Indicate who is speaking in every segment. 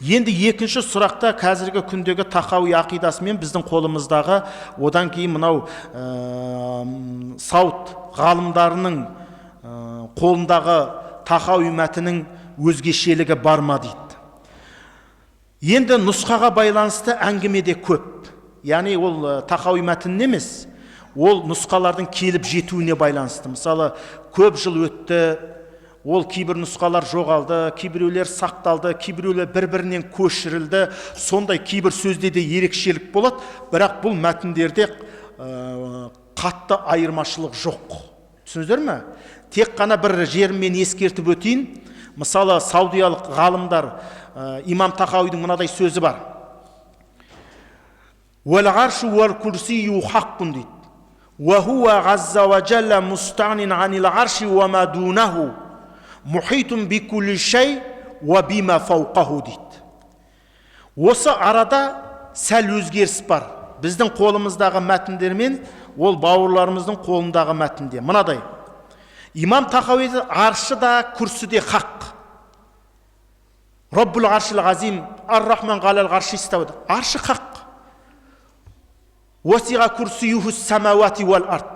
Speaker 1: Енді екінші сұрақта қазіргі күндегі тахауи ақидасы мен біздің қолымыздағы, одан кейін мынау сауд ғалымдарының қолындағы тахауи мәтіннің өзгешелігі бар ма дейді. Енді нұсқаға байланысты әңгімеде көп. Яғни ол тахауи мәтін емес, ол нұсқалардың келіп жетуіне байланысты. Мысалы, көп жыл өтті, ол кейбір нұсқалар жоғалды, кейбіреулер сақталды, кейбіреулер бір-бірінен көшірілді. Сондай кейбір сөзде де ерекшелік болады, бірақ бұл мәтіндерде қатты айырмашылық жоқ. Түсініздер ме? Тек қана бір жермен ескертіп өтейін. Мысалы, саудиялық ғалымдар имам Тахауидің мынадай сөзі бар. «Уәл ғаршу уәл күрсию хаққун» дейді. «Уәхуа ғазза ва джалла мустағнин анил ғарши ва ма дунаху мұхитун би күлі шай ва бима фауқаху» дейді. Осы арада сәл өзгеріс бар. Біздің қолымыздағы мәтіндермен ол бауырларымыздың қолындағы мәтінде. Мынадай. Имам Тахауиді аршы да, күрсі де хақ. Раббул ғаршил ғазим, ар-рахман ғалал ғарши стауды. Аршы хақ. Уасиға күрсиюху самауати вал ард.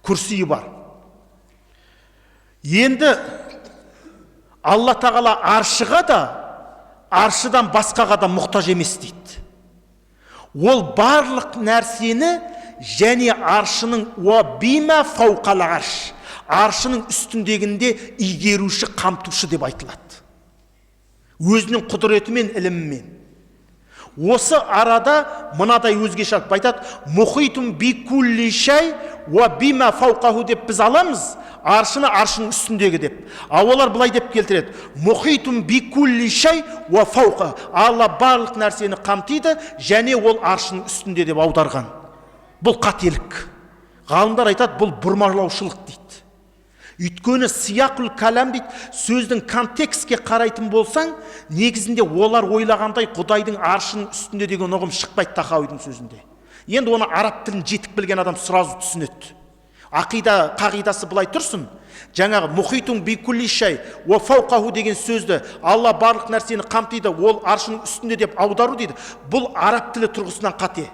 Speaker 1: Күрсиі бар. Енді Алла тағала аршыға да, аршыдан басқаға да мұқтаж емес дейді. Ол барлық нәрсені және аршының уа бима фауқал арш, аршының үстіндегінде игеруші, қамтушы деп айтылады. Өзінің құдіретімен, ілімімен. Осы арада мынадай өзгеше айтады. Мұхитун би күлли шай уа бима фауқаху деп біз аламыз, аршыны аршының үстіндегі деп. Олар былай деп келтіреді. Мұхитун би күлли шай уа фауқа. Алла барлық нәрсені қамтиды, және ол аршының үстінде деп аударған. Бұл қателік. Ғалымдар айтады, бұл бұрмалаушылық дейді. Өйткені сияқұл кәлам дейді, сөздің контекстке қарайтын болсаң, негізінде олар ойлағандай Құдайдың аршының үстінде деген ұғым шықпайды Тахауидің сөзінде. Енді оны араб тілін жетік білген адам сразу түсінеді. Ақида қағидасы былай тұрсын. Жаңағы мұхитун би күлли шай уа фауқаху деген сөзді Алла барлық нәрсені қамтиды, ол аршының үстінде деп аудару дейді. Бұл араб тілі тұрғысынан қате.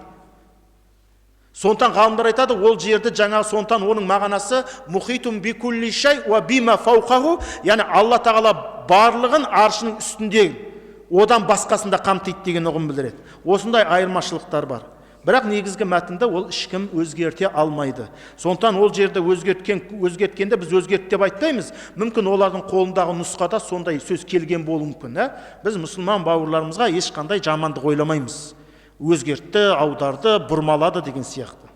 Speaker 1: Сонтан ғалымдар айтады, ол жерді жаңа сонтан оның мағанасы мұхитун би күлли шай уа бима фауқаху, яғни Алла тағала барлығын аршының үстінде, одан басқасында қамтиды деген ұғым білдіреді. Осындай айырмашылықтар бар. Бірақ негізгі мәтінді ол ешкім өзгерте алмайды. Сонтан ол жерді өзгерткенде біз өзгерт деп айтпаймыз. Мүмкін олардың қолындағы нұсқада сондай сөз келген болуы мүмкін. Біз мұсылман бауырларымызға ешқандай жамандық ойламаймыз. Өзгертті, аударды, бұрмалады деген сияқты.